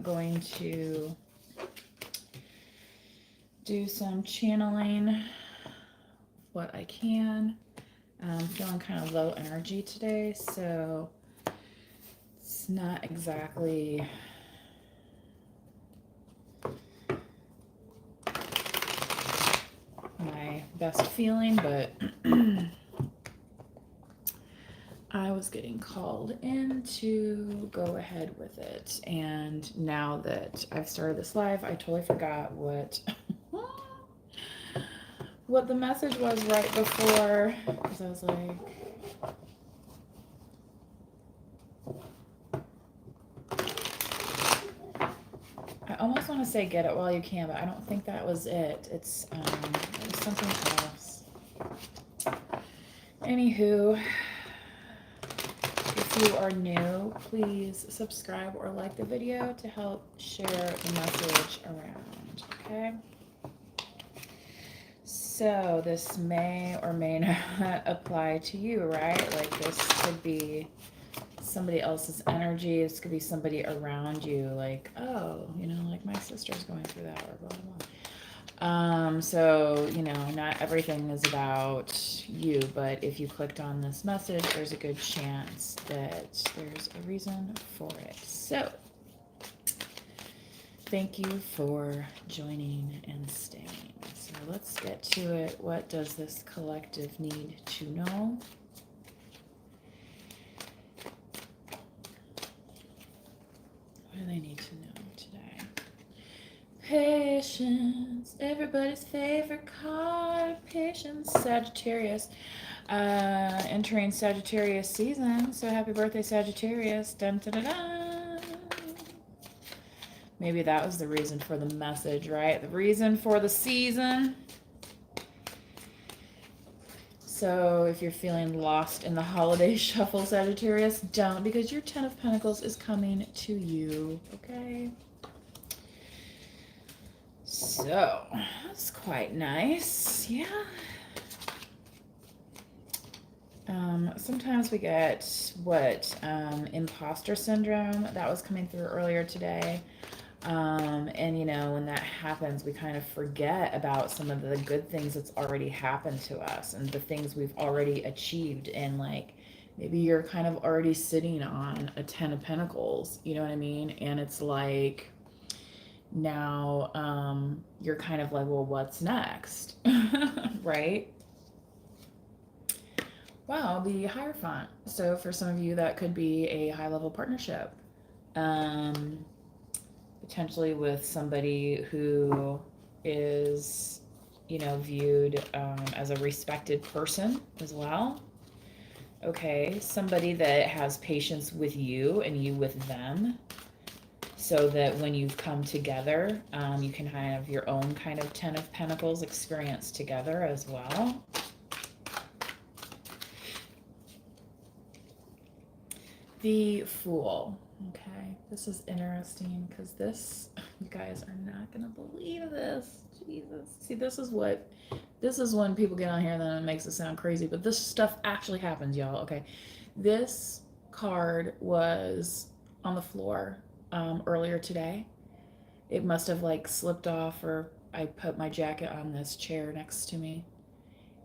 going to do some channeling, what I can. I'm feeling kind of low energy today, so it's not exactly my best feeling, but I was getting called in to go ahead with it. And now that I've started this live, I totally forgot what what the message was right before, because I was like, I almost want to say get it while you can, but I don't think that was it. It was something else. Anywho, if you are new, please subscribe or like the video to help share the message around, okay? So this may or may not apply to you, right? Like this could be somebody else's energy. This could be somebody around you, like, oh, like my sister's going through that, or blah, blah, blah. So, not everything is about you, but if you clicked on this message, there's a good chance that there's a reason for it. So, thank you for joining and staying. So let's get to it. What does this collective need to know? What do they need to know today? Patience, everybody's favorite card. Patience, Sagittarius. Entering Sagittarius season. So happy birthday, Sagittarius. Dun, dun, dun, dun. Maybe that was the reason for the message, right? The reason for the season. So if you're feeling lost in the holiday shuffle, Sagittarius, don't, because your 10 of Pentacles is coming to you, okay? So, that's quite nice, yeah. Sometimes we get, imposter syndrome. That was coming through earlier today. And when that happens, we kind of forget about some of the good things that's already happened to us and the things we've already achieved. And like, maybe you're kind of already sitting on a 10 of Pentacles, you know what I mean? And it's like, now, you're kind of like, well, what's next? Right? Wow, the Hierophant. So for some of you, that could be a high-level partnership. Potentially with somebody who is, viewed as a respected person as well. Okay, somebody that has patience with you and you with them, so that when you've come together, you can have your own kind of 10 of Pentacles experience together as well. The Fool. Okay, this is interesting because this, you guys are not gonna believe this. Jesus. See, this is when people get on here and then it makes it sound crazy, but this stuff actually happens, y'all. Okay, this card was on the floor earlier today. It must have like slipped off, or I put my jacket on this chair next to me.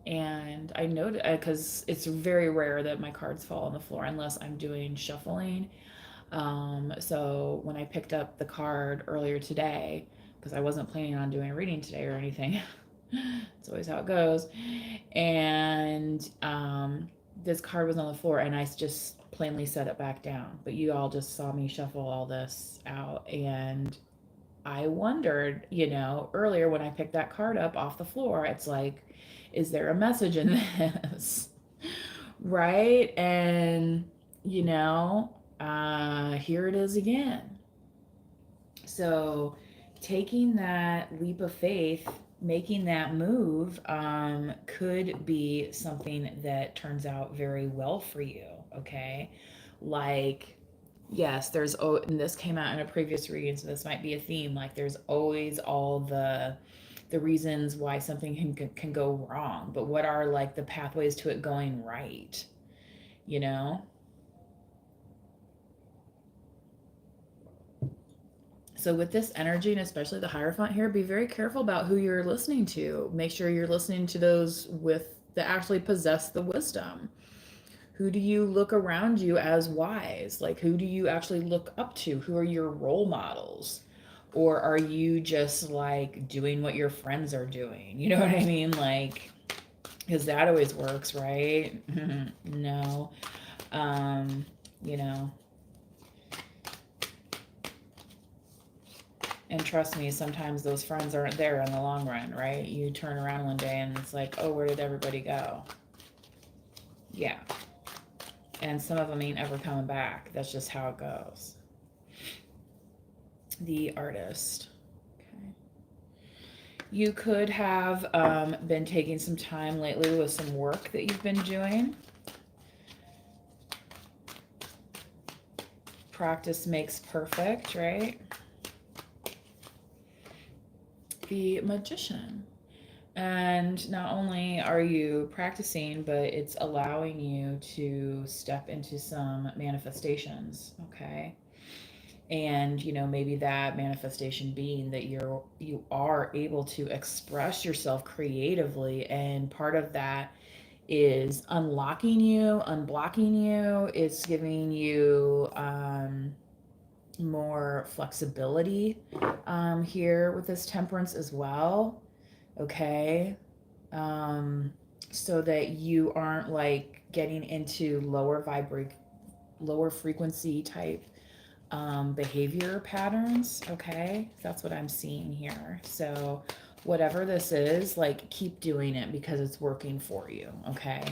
And I noted, because it's very rare that my cards fall on the floor unless I'm doing shuffling. So when I picked up the card earlier today, because I wasn't planning on doing a reading today or anything, it's always how it goes. And this card was on the floor, and I just plainly set it back down. But you all just saw me shuffle all this out, and I wondered, earlier when I picked that card up off the floor, it's like, is there a message in this? Right? And, here it is again. So taking that leap of faith, making that move, could be something that turns out very well for you, okay? Like, yes, and this came out in a previous reading, so this might be a theme. Like, there's always all the reasons why something can go wrong, but what are like the pathways to it going right? So with this energy, and especially the Hierophant here, be very careful about who you're listening to. Make sure you're listening to those that actually possess the wisdom. Who do you look around you as wise? Like, who do you actually look up to? Who are your role models? Or are you just like doing what your friends are doing? You know what I mean? Like, because that always works, right? No. Um, you know, and trust me, sometimes those friends aren't there in the long run, right? You turn around one day and it's like, oh, where did everybody go? Yeah. And some of them ain't ever coming back. That's just how it goes. The Artist. Okay. You could have been taking some time lately with some work that you've been doing. Practice makes perfect, right? The Magician. And not only are you practicing, but it's allowing you to step into some manifestations, okay? And maybe that manifestation being that you are able to express yourself creatively, and part of that is unlocking you, unblocking you. It's giving you more flexibility here with this Temperance as well, okay? So that you aren't like getting into lower frequency type behavior patterns, okay? That's what I'm seeing here. So whatever this is, like, keep doing it because it's working for you, okay?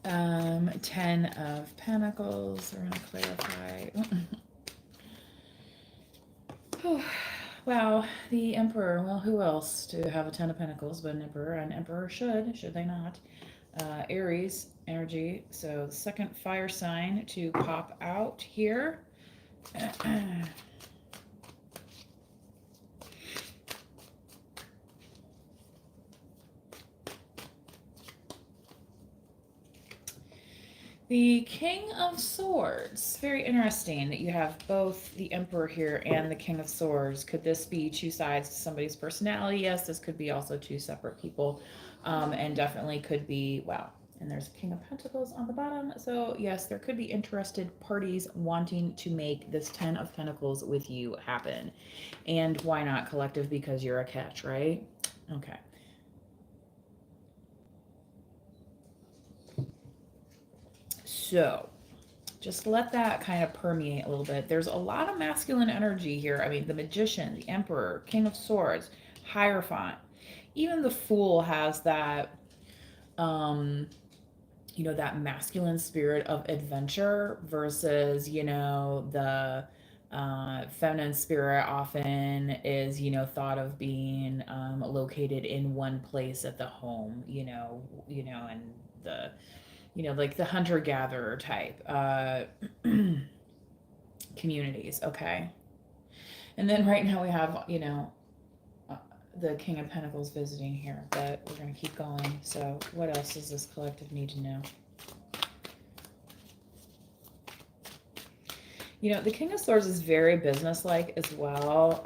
10 of Pentacles, we're gonna clarify. Wow, the Emperor. Well, who else to have a 10 of Pentacles but an Emperor? An Emperor should they not? Aries energy. So the second fire sign to pop out here. The King of Swords. Very interesting that you have both the Emperor here and the King of Swords. Could this be two sides to somebody's personality? Yes, this could be also two separate people. And definitely could be, wow. And there's King of Pentacles on the bottom. So yes, there could be interested parties wanting to make this 10 of Pentacles with you happen. And why not collective? Because you're a catch, right? Okay. So just let that kind of permeate a little bit. There's a lot of masculine energy here. I mean, the Magician, the Emperor, King of Swords, Hierophant. Even the Fool has that, that masculine spirit of adventure versus, the feminine spirit often is, thought of being located in one place at the home, and the like the hunter-gatherer type communities, okay? And then right now we have, the King of Pentacles visiting here, but we're going to keep going. So what else does this collective need to know? The King of Swords is very businesslike as well.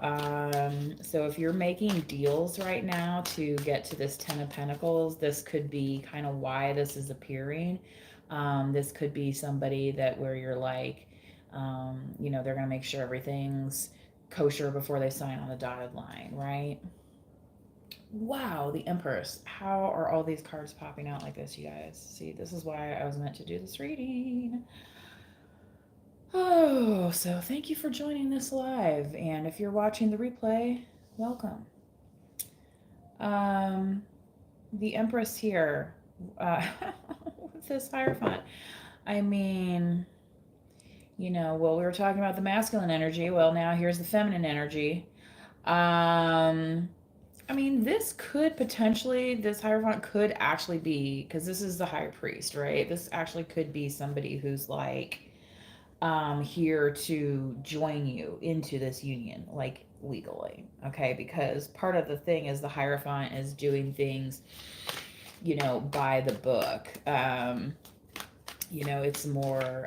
So if you're making deals right now to get to this 10 of Pentacles, this could be kind of why this is appearing. This could be somebody that where you're like, they're going to make sure everything's kosher before they sign on the dotted line, right? Wow, the Empress. How are all these cards popping out like this, you guys? See, this is why I was meant to do this reading. Oh, so thank you for joining this live. And if you're watching the replay, welcome. The Empress here. With this Hierophant. I mean, well, we were talking about the masculine energy. Well, now here's the feminine energy. I mean, this Hierophant could actually be, because this is the High Priest, right? This actually could be somebody who's like, here to join you into this union, like legally, okay? Because part of the thing is the Hierophant is doing things, by the book. It's more,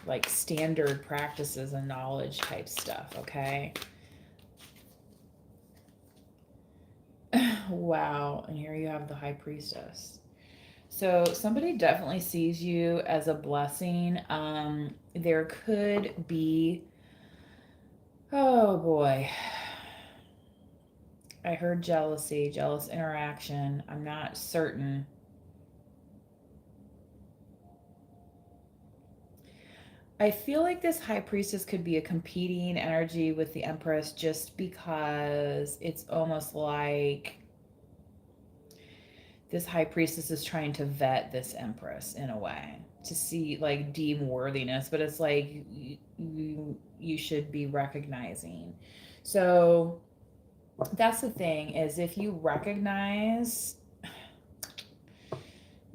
like standard practices and knowledge type stuff, okay? Wow, and here you have the high priestess. So somebody definitely sees you as a blessing. There could be, oh boy, I heard jealousy, jealous interaction. I'm not certain. I feel like this high priestess could be a competing energy with the empress just because it's almost like this high priestess is trying to vet this empress in a way to see like deem worthiness, but it's like you should be recognizing. So that's the thing, is if you recognize,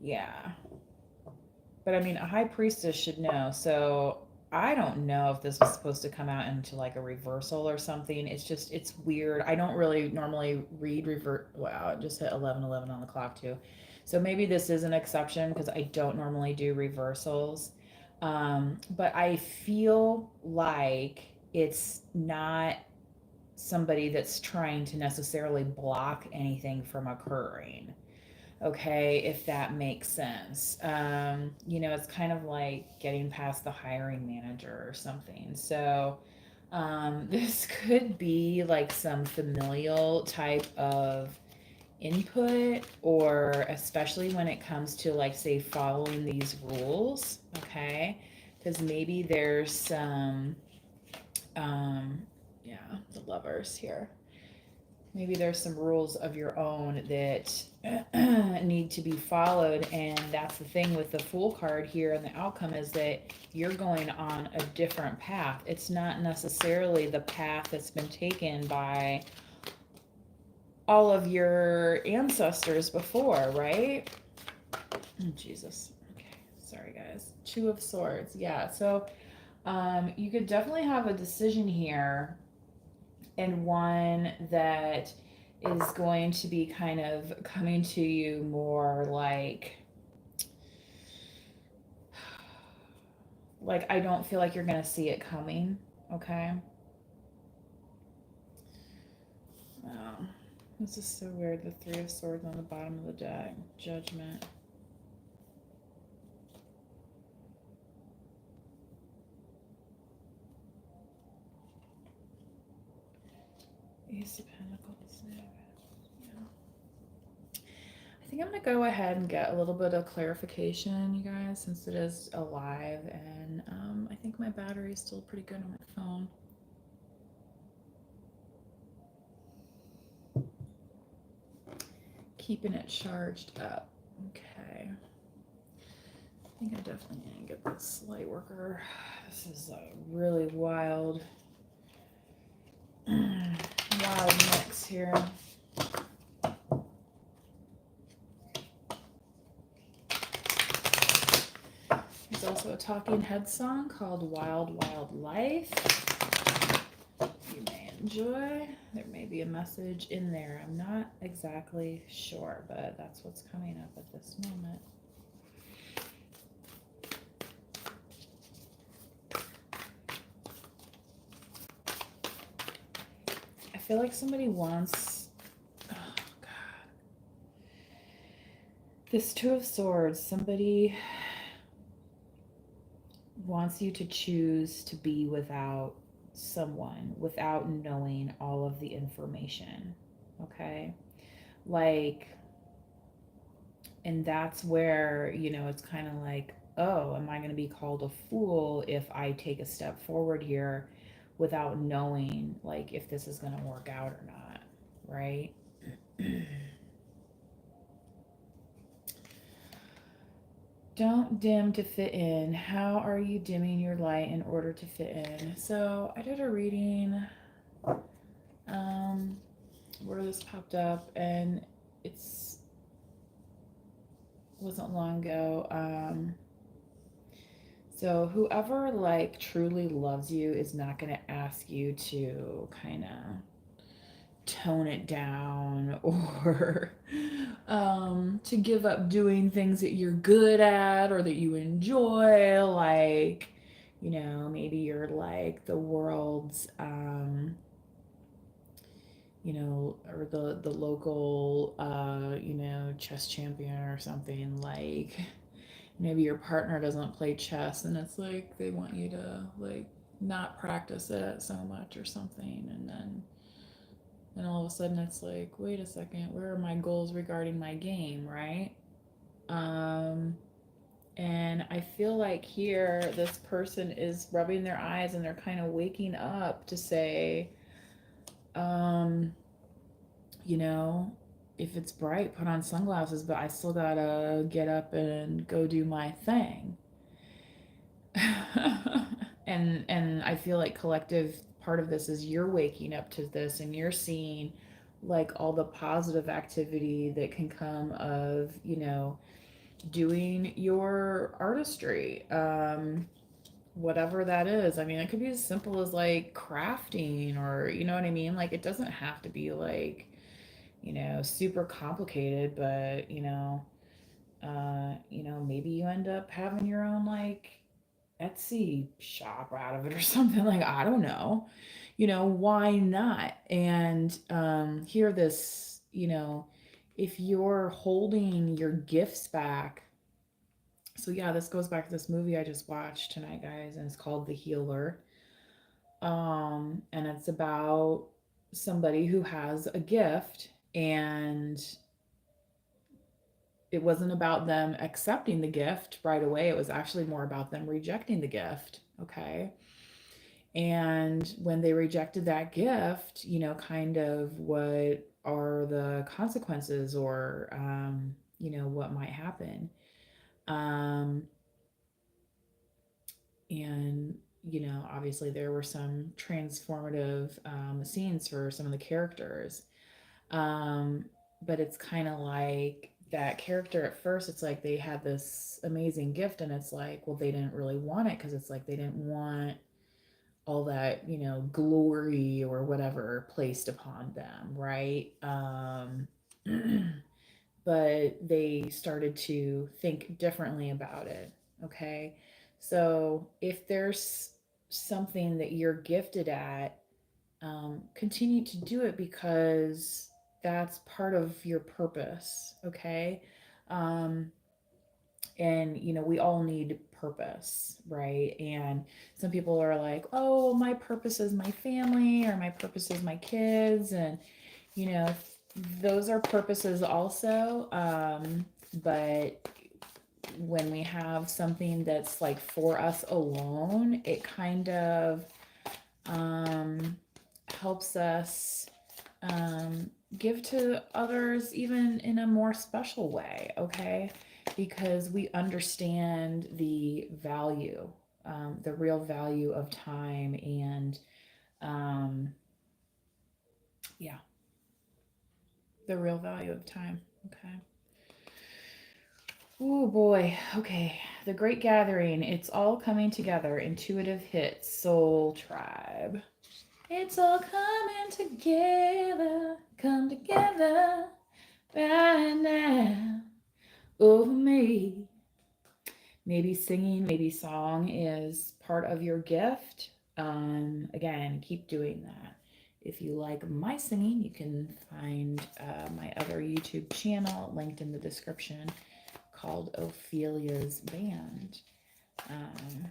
yeah, but I mean a high priestess should know. So I don't know if this was supposed to come out into like a reversal or something. It's just, it's weird. I don't really normally read revert. Wow, it just hit 11:11 on the clock too. So maybe this is an exception because I don't normally do reversals. But I feel like it's not somebody that's trying to necessarily block anything from occurring. Okay, if that makes sense. It's kind of like getting past the hiring manager or something. So, this could be like some familial type of input, or especially when it comes to, like, say, following these rules. Okay, because maybe there's some, yeah, the lovers here. Maybe there's some rules of your own that need to be followed. And that's the thing with the Fool card here, and the outcome is that you're going on a different path. It's not necessarily the path that's been taken by all of your ancestors before, right? Oh, Jesus. Okay, sorry guys. Two of Swords. Yeah, so you could definitely have a decision here, and one that is going to be kind of coming to you more like I don't feel like you're going to see it coming, okay? Oh, this is so weird. The Three of Swords on the bottom of the deck. Judgment. Ace of Pentacles. Yeah. I think I'm going to go ahead and get a little bit of clarification, you guys, since it is a live, and I think my battery is still pretty good on my phone. Keeping it charged up. Okay. I think I definitely need to get this light worker. This is a really wild mix here. There's also a Talking Heads song called Wild Wild Life. You may enjoy. There may be a message in there. I'm not exactly sure, but that's what's coming up at this moment. I feel like somebody wants, oh God, this Two of Swords, somebody wants you to choose to be without someone, without knowing all of the information, okay? Like, and that's where, it's kind of like, oh, am I going to be called a fool if I take a step forward here without knowing, like, if this is going to work out or not, right? Don't dim to fit in. How are you dimming your light in order to fit in? So I did a reading where this popped up, and it's wasn't long ago. So whoever like truly loves you is not going to ask you to kind of tone it down, or to give up doing things that you're good at or that you enjoy. Like, Maybe you're like the world's, or the local, chess champion or something. Like maybe your partner doesn't play chess, and it's like they want you to like not practice it so much or something, and then all of a sudden it's like, wait a second, where are my goals regarding my game, right? Um, and I feel like here this person is rubbing their eyes and they're kind of waking up to say, um, you know, if it's bright, put on sunglasses, but I still gotta get up and go do my thing. And I feel like collective part of this is you're waking up to this and you're seeing like all the positive activity that can come of, doing your artistry. Whatever that is. I mean, it could be as simple as like crafting, or you know what I mean? Like it doesn't have to be like, super complicated, but maybe you end up having your own like Etsy shop out of it or something. Like, I don't know. Why not? And hear this, if you're holding your gifts back. So yeah, this goes back to this movie I just watched tonight, guys, and it's called The Healer. And it's about somebody who has a gift, and it wasn't about them accepting the gift right away. It was actually more about them rejecting the gift. Okay. And when they rejected that gift, kind of what are the consequences, or, what might happen. Um, and, obviously there were some transformative scenes for some of the characters. Um, but it's kind of like that character at first, it's like they had this amazing gift, and it's like, well, they didn't really want it because it's like they didn't want all that, glory or whatever placed upon them, right? But they started to think differently about it. Okay. So if there's something that you're gifted at, continue to do it because that's part of your purpose. Okay. Um, and we all need purpose, right? And some people are like, oh, my purpose is my family, or my purpose is my kids, and you know those are purposes also. But when we have something that's like for us alone, it kind of um, helps us um, give to others even in a more special way, okay? Because we understand the real value of time, and um, yeah, the real value of time, okay? Oh boy, okay. The Great Gathering, it's all coming together. Intuitive hits, Soul Tribe. It's all coming together, come together right now over me. Maybe singing, maybe song is part of your gift. Again, keep doing that. If you like my singing, you can find my other YouTube channel linked in the description, called Ophelia's Band. Um,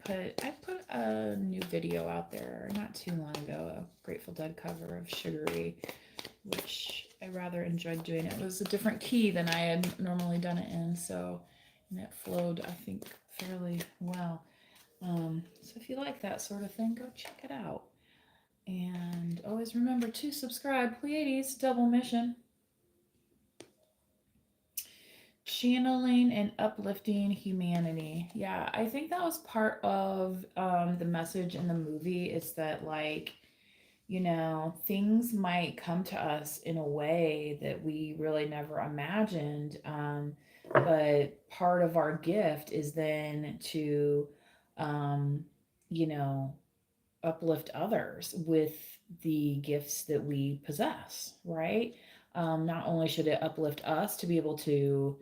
I put a new video out there not too long ago, a Grateful Dead cover of Sugary, which I rather enjoyed doing. It was a different key than I had normally done it in, and it flowed, I think, fairly well. So if you like that sort of thing, go check it out. And always remember to subscribe. Pleiades, double mission. Channeling and uplifting humanity. Yeah, I think that was part of the message in the movie, is that, like, things might come to us in a way that we really never imagined. But part of our gift is then to, um, you know, uplift others with the gifts that we possess, right? Not only should it uplift us to be able to,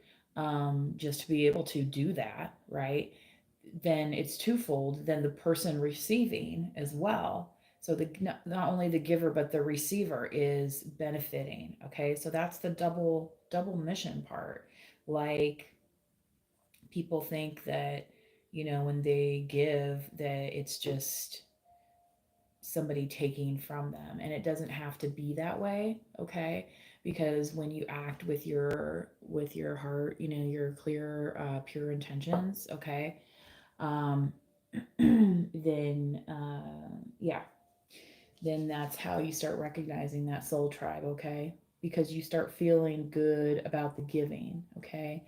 just to be able to do that, right? then it's twofold. Then the person receiving as well. So the not only the giver but the receiver is benefiting. Okay, so that's the double mission part. Like people think that when they give that it's just somebody taking from them, and it doesn't have to be that way. Okay, because when you act with your heart, your clear pure intentions, okay, um then yeah, then that's how you start recognizing that soul tribe. Okay, because you start feeling good about the giving. Okay,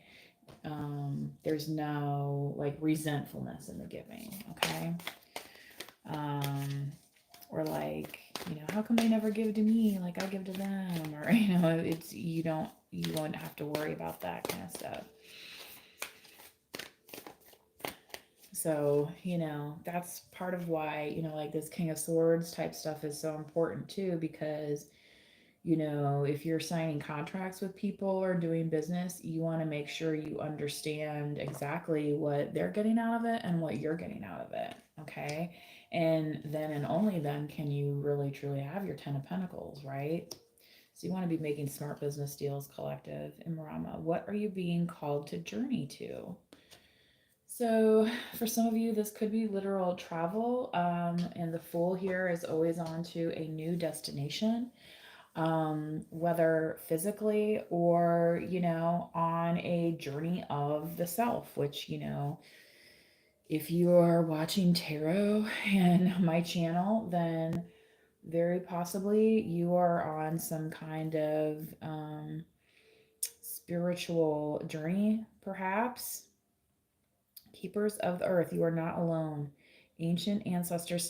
there's no like resentfulness in the giving. Okay, um or like, how come they never give to me like I give to them, or it's you won't have to worry about that kind of stuff. So that's part of why like this King of Swords type stuff is so important too, because if you're signing contracts with people or doing business, you want to make sure you understand exactly what they're getting out of it and what you're getting out of it. Okay. And then and only then can you really truly have your 10 of Pentacles, right? So you want to be making smart business deals, collective. And Marama, what are you being called to journey to? So for some of you, this could be literal travel. And the Fool here is always on to a new destination, whether physically or, on a journey of the self, which, if you are watching tarot and my channel, then very possibly you are on some kind of spiritual journey, perhaps. Keepers of the earth, you are not alone. Ancient ancestors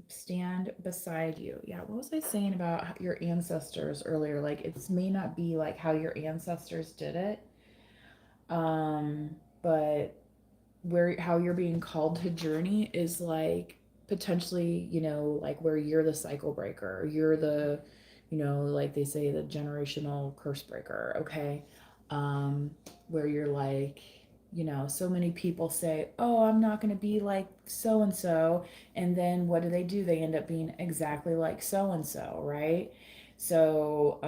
stand beside you. Yeah, what was I saying about your ancestors earlier? Like it may not be like how your ancestors did it, but how you're being called to journey is like potentially, like where you're the cycle breaker, you're the, like they say, the generational curse breaker. Okay, where you're like, so many people say, oh, I'm not going to be like so and so, and then what do? They end up being exactly like so and so, right? So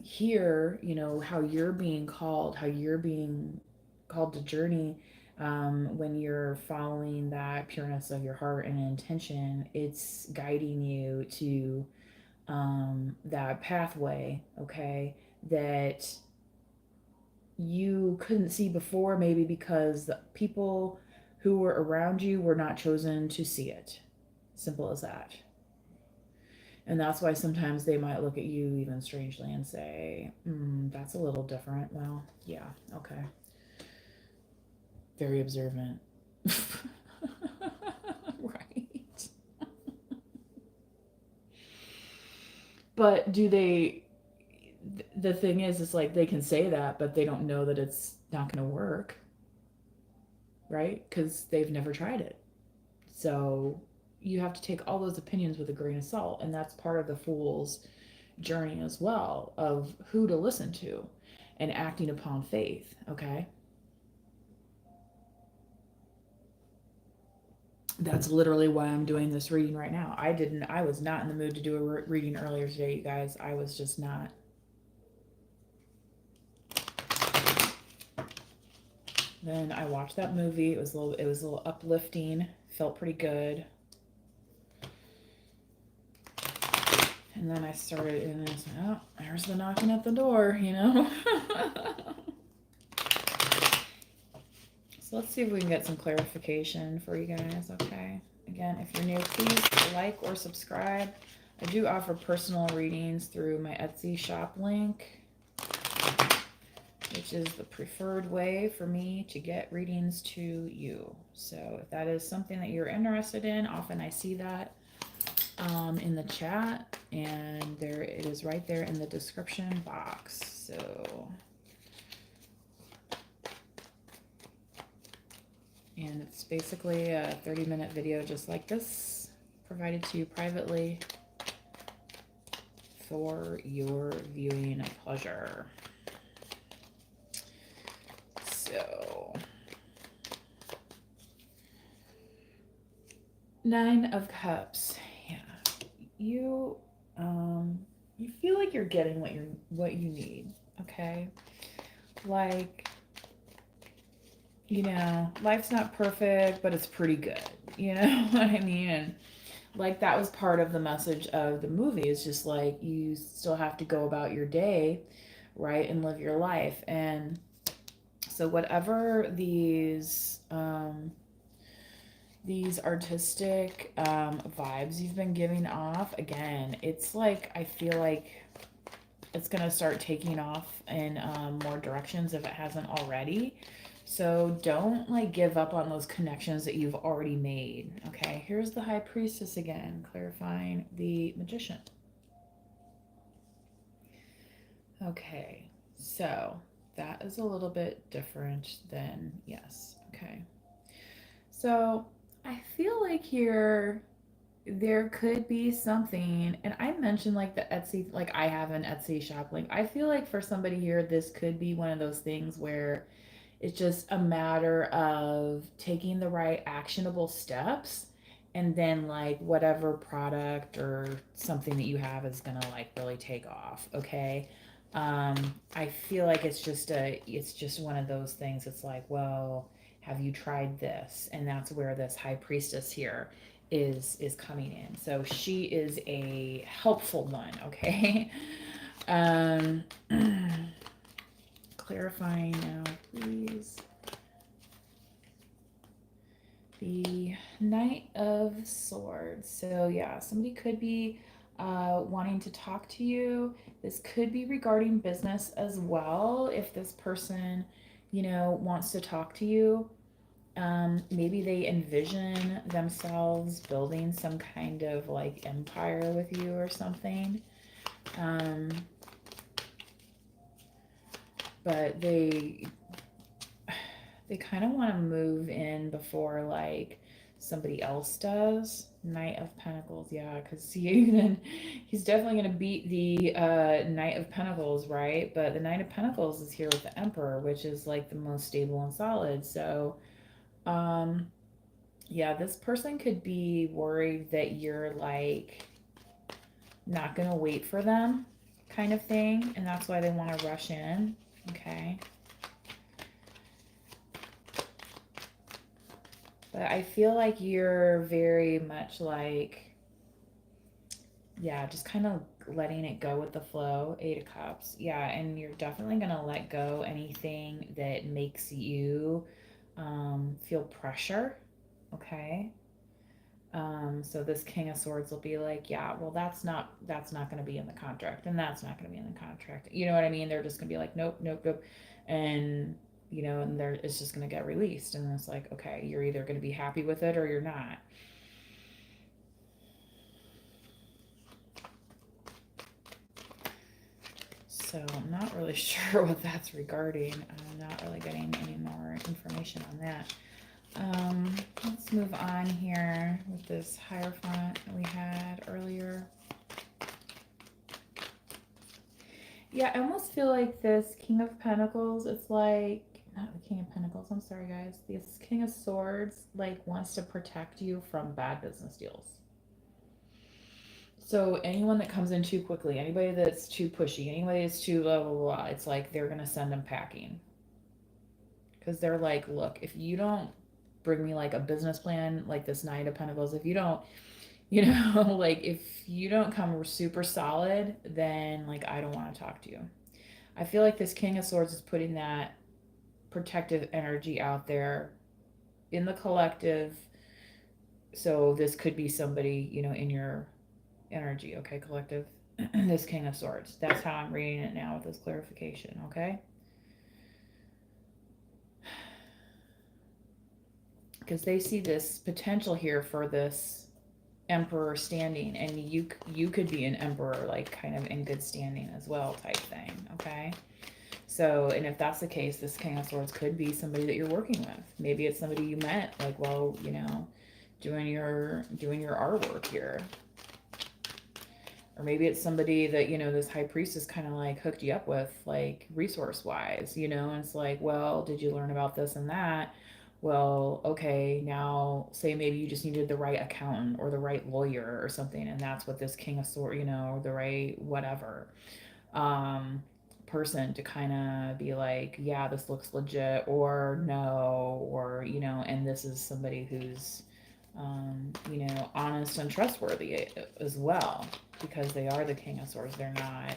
here, how you're being called, to journey, when you're following that pureness of your heart and intention, it's guiding you to that pathway, okay, that you couldn't see before, maybe because the people who were around you were not chosen to see it. Simple as that. And that's why sometimes they might look at you even strangely and say, that's a little different. Well, yeah, okay. Very observant. Right. But do they, the thing is like they can say that, but they don't know that it's not going to work, right? Because they've never tried it. So you have to take all those opinions with a grain of salt. And that's part of the Fool's journey as well, of who to listen to and acting upon faith, okay? That's literally why I'm doing this reading right now. I was not in the mood to do a reading earlier today, you guys. I was just not. Then I watched that movie. It was a little uplifting. Felt pretty good. And then I started, and I said, oh, there's the knocking at the door, So let's see if we can get some clarification for you guys, okay? Again, if you're new, please like or subscribe. I do offer personal readings through my Etsy shop link, which is the preferred way for me to get readings to you. So if that is something that you're interested in, often I see that in the chat, and there it is right there in the description box. So, and it's basically a 30-minute video just like this, provided to you privately for your viewing pleasure. So Nine of Cups. Yeah. You you feel like you're getting what you need, okay? Like, life's not perfect, but it's pretty good. You know what I mean? And like that was part of the message of the movie. It's just like you still have to go about your day, right, and live your life. And so whatever these artistic vibes you've been giving off, again, it's like I feel like it's gonna start taking off in more directions if it hasn't already. So don't like give up on those connections that you've already made. Okay, here's the High Priestess again, clarifying the Magician. Okay, so that is a little bit different than yes. Okay, so I feel like here there could be something, and I mentioned like the Etsy, like I have an Etsy shop link. I feel like for somebody here, this could be one of those things where it's just a matter of taking the right actionable steps, and then like whatever product or something that you have is gonna like really take off. Okay. I feel like it's just one of those things. It's like, well, have you tried this? And that's where this High Priestess here is coming in. So she is a helpful one. Okay. um Clarifying now, please. The Knight of Swords. So, yeah, somebody could be wanting to talk to you. This could be regarding business as well. If this person, wants to talk to you, maybe they envision themselves building some kind of like empire with you or something. Um, but they kind of want to move in before like somebody else does. Knight of Pentacles, yeah, because he's definitely gonna beat the Knight of Pentacles, right? But the Knight of Pentacles is here with the Emperor, which is like the most stable and solid. So, um, yeah, this person could be worried that you're like not gonna wait for them, kind of thing, and that's why they want to rush in. Okay. But I feel like you're very much like, yeah, just kind of letting it go with the flow. Eight of Cups. Yeah, and you're definitely going to let go anything that makes you feel pressure. Okay. So this King of Swords will be like, yeah, well, that's not going to be in the contract, and that's not going to be in the contract. You know what I mean? They're just going to be like, nope, nope, nope, and and it's just going to get released, and it's like, okay, you're either going to be happy with it or you're not. So I'm not really sure what that's regarding. I'm not really getting any more information on that. Let's move on here with this Hierophant that we had earlier. Yeah, I almost feel like this King of Pentacles, it's like, not the King of Pentacles, I'm sorry guys. This King of Swords, like, wants to protect you from bad business deals. So anyone that comes in too quickly, anybody that's too pushy, anybody that's too blah, blah, blah, it's like they're going to send them packing. Because they're like, look, if you don't bring me like a business plan, like this Knight of Pentacles, if you don't, like if you don't come super solid, then like I don't want to talk to you. I feel like this King of Swords is putting that protective energy out there in the collective. So this could be somebody, in your energy, okay, collective. This King of Swords. That's how I'm reading it now with this clarification, okay? Because they see this potential here for this emperor standing, and you could be an emperor, like kind of in good standing as well, type thing, okay? So, and if that's the case, this King of Swords could be somebody that you're working with. Maybe it's somebody you met, like, well, doing your artwork here. Or maybe it's somebody that, this High Priestess kind of like hooked you up with, like resource wise, and it's like, well, did you learn about this and that? well, okay, now say maybe you just needed the right accountant or the right lawyer or something, and that's what this King of Swords, you know, the right whatever um, person to kind of be like, yeah, this looks legit, or no, or, you know, and this is somebody who's, you know, honest and trustworthy as well, because they are the King of Swords. They're not,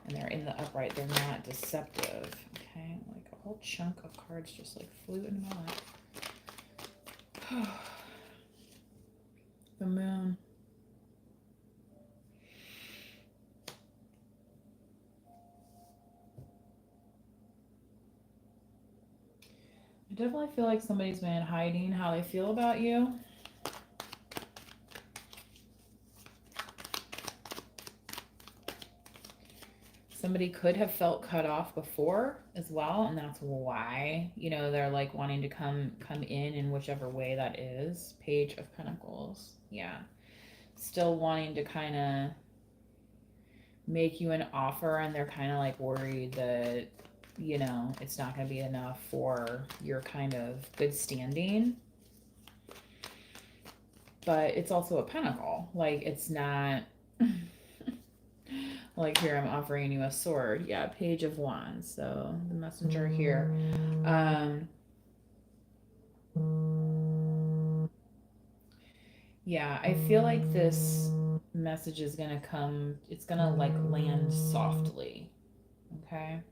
and they're in the upright, they're not deceptive. Okay, like a whole chunk of cards just like flew into my lap. The moon. I definitely feel like somebody's been hiding how they feel about you. Somebody could have felt cut off before as well, and that's why, you know, they're like wanting to come in whichever way that is. Page of Pentacles. Yeah. Still wanting to kind of make you an offer, and they're kind of like worried that, you know, it's not going to be enough for your kind of good standing. But it's also a pentacle. Like, it's not like, here, I'm offering you a sword. Yeah, Page of Wands. So the messenger here. Yeah, I feel like this message is gonna come, it's gonna like land softly. Okay.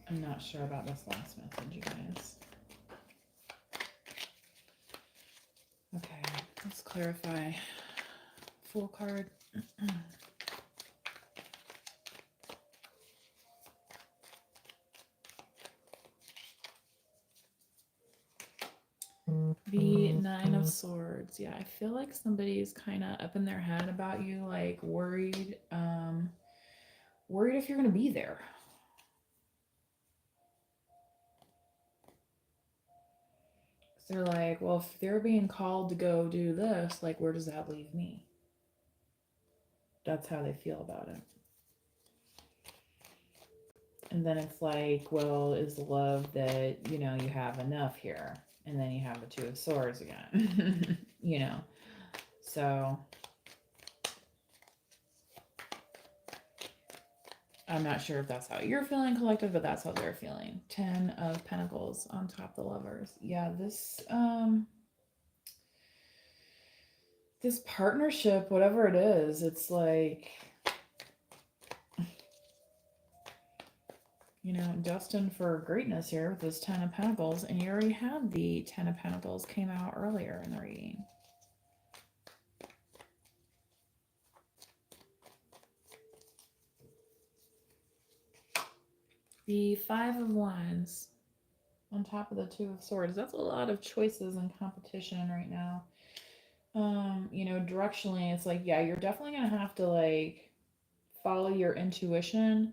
I'm not sure about this last message, you guys. Okay, let's clarify. Full card. The Nine of Swords. Yeah, I feel like somebody's kind of up in their head about you, like worried, worried if you're going to be there. So they're like, well, if they're being called to go do this, like, where does that leave me? That's how they feel about it. And then it's like, well, is the love that, you know, you have enough here? And then you have the Two of Swords again, you know. So I'm not sure if that's how you're feeling, collective, but that's how they're feeling. 10 of Pentacles on top of the Lovers. Yeah, this partnership, whatever it is, it's like, you know, destined for greatness here with this 10 of Pentacles. And you already had the 10 of Pentacles came out earlier in the reading. The Five of Wands on top of the Two of Swords. That's a lot of choices and competition right now. You know, directionally, it's like, yeah, you're definitely going to have to, like, follow your intuition.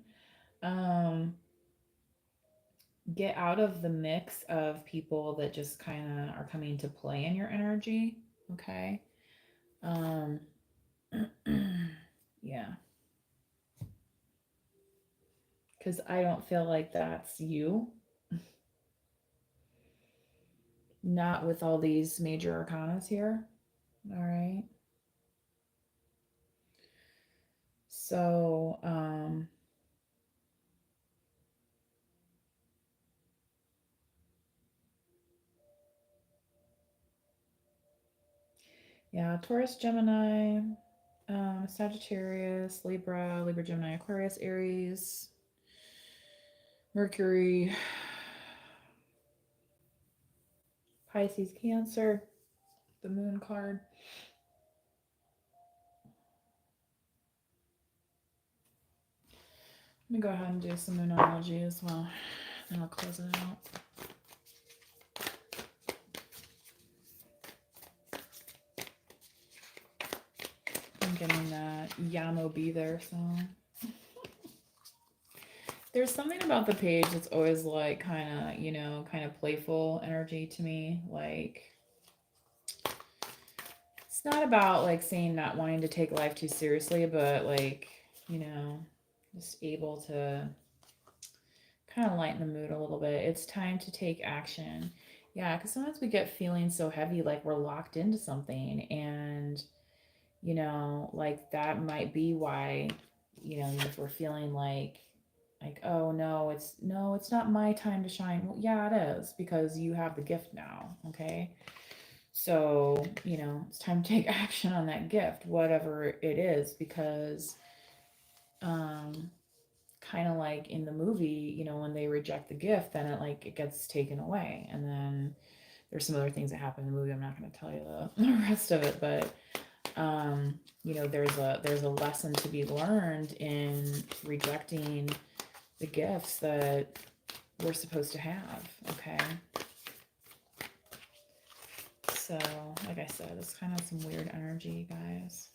Get out of the mix of people that just kind of are coming to play in your energy. Okay. Yeah. Because I don't feel like that's you. Not with all these major arcanas here. All right. So, yeah, Taurus, Gemini, Sagittarius, Libra, Gemini, Aquarius, Aries, Mercury, Pisces, Cancer, the Moon card. Let me go ahead and do some Moonology as well, and I'll close it out. I'm getting that Yamo Be There song. There's something about the page that's always like kind of, you know, kind of playful energy to me. Like, it's not about like saying not wanting to take life too seriously, but like, you know, just able to kind of lighten the mood a little bit. It's time to take action. Yeah, because sometimes we get feeling so heavy, like we're locked into something. And, you know, like that might be why, you know, if we're feeling like, oh no, it's not my time to shine. Well, yeah, it is because you have the gift now. Okay. So, you know, it's time to take action on that gift, whatever it is, because um kind of like in the movie, you know, when they reject the gift, then it gets taken away. And then there's some other things that happen in the movie. I'm not going to tell you the rest of it, but you know, there's a lesson to be learned in rejecting the gifts that we're supposed to have. Okay. So, like I said, it's kind of some weird energy, guys.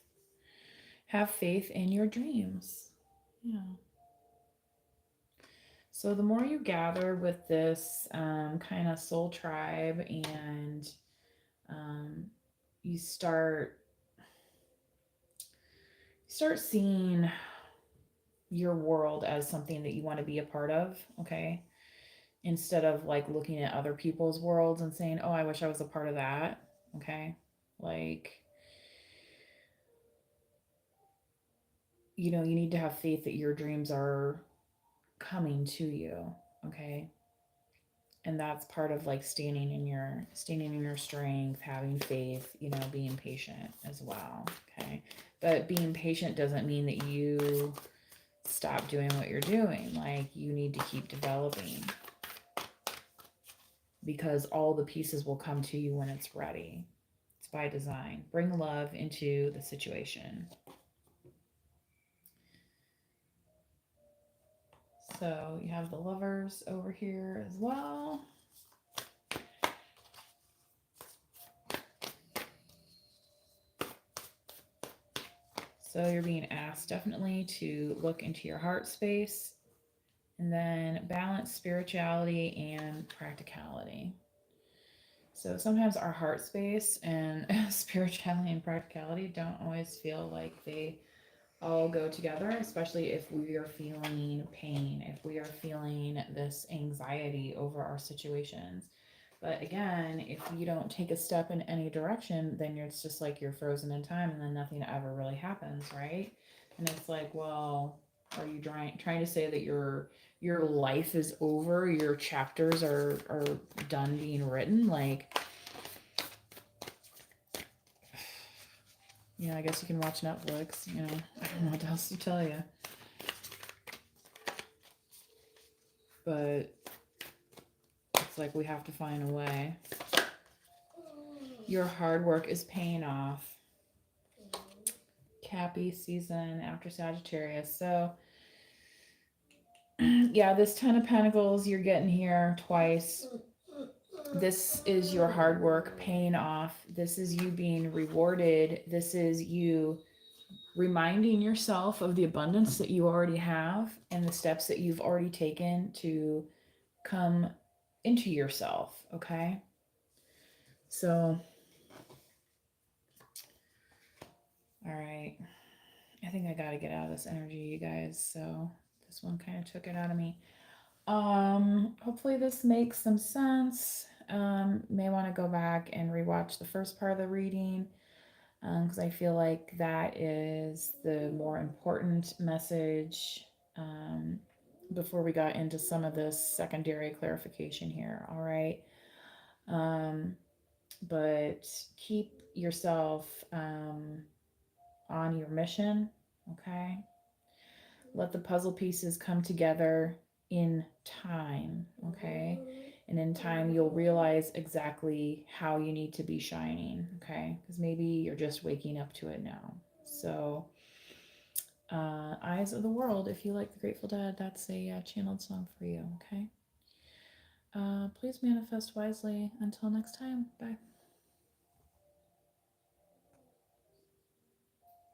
Have faith in your dreams. Yeah. So the more you gather with this kind of soul tribe, and um, you start seeing your world as something that you want to be a part of, okay? Instead of like looking at other people's worlds and saying, "Oh, I wish I was a part of that." Okay? Like, you know, you need to have faith that your dreams are coming to you, okay? And that's part of like standing in your strength, having faith, you know, being patient as well. Okay. But being patient doesn't mean that you stop doing what you're doing. Like, you need to keep developing, because all the pieces will come to you when it's ready. It's by design. Bring love into the situation. So you have the lovers over here as well. So you're being asked definitely to look into your heart space, and then balance spirituality and practicality. So sometimes our heart space and spirituality and practicality don't always feel like they all go together, especially if we are feeling pain, if we are feeling this anxiety over our situations. But again, if you don't take a step in any direction, then it's just like you're frozen in time, and then nothing ever really happens, right? And it's like, well, are you trying to say that your life is over, your chapters are done being written? Like, you know, I guess you can watch Netflix, you know, I don't know what else to tell you. But it's like we have to find a way. Your hard work is paying off. Cappy season after Sagittarius. So, yeah, this Ten of Pentacles you're getting here twice. This is your hard work paying off. This is you being rewarded. This is you reminding yourself of the abundance that you already have and the steps that you've already taken to come into yourself. Okay. So, all right. I think I got to get out of this energy, you guys. So, this one kind of took it out of me. Hopefully this makes some sense. May want to go back and rewatch the first part of the reading, because I feel like that is the more important message, before we got into some of this secondary clarification here. All right. But keep yourself on your mission. Okay. Let the puzzle pieces come together in time. Okay. And in time, you'll realize exactly how you need to be shining. Okay. Because maybe you're just waking up to it now. So, Eyes of the World, if you like the Grateful Dead, that's a channeled song for you. Okay. Please manifest wisely. Until next time. Bye.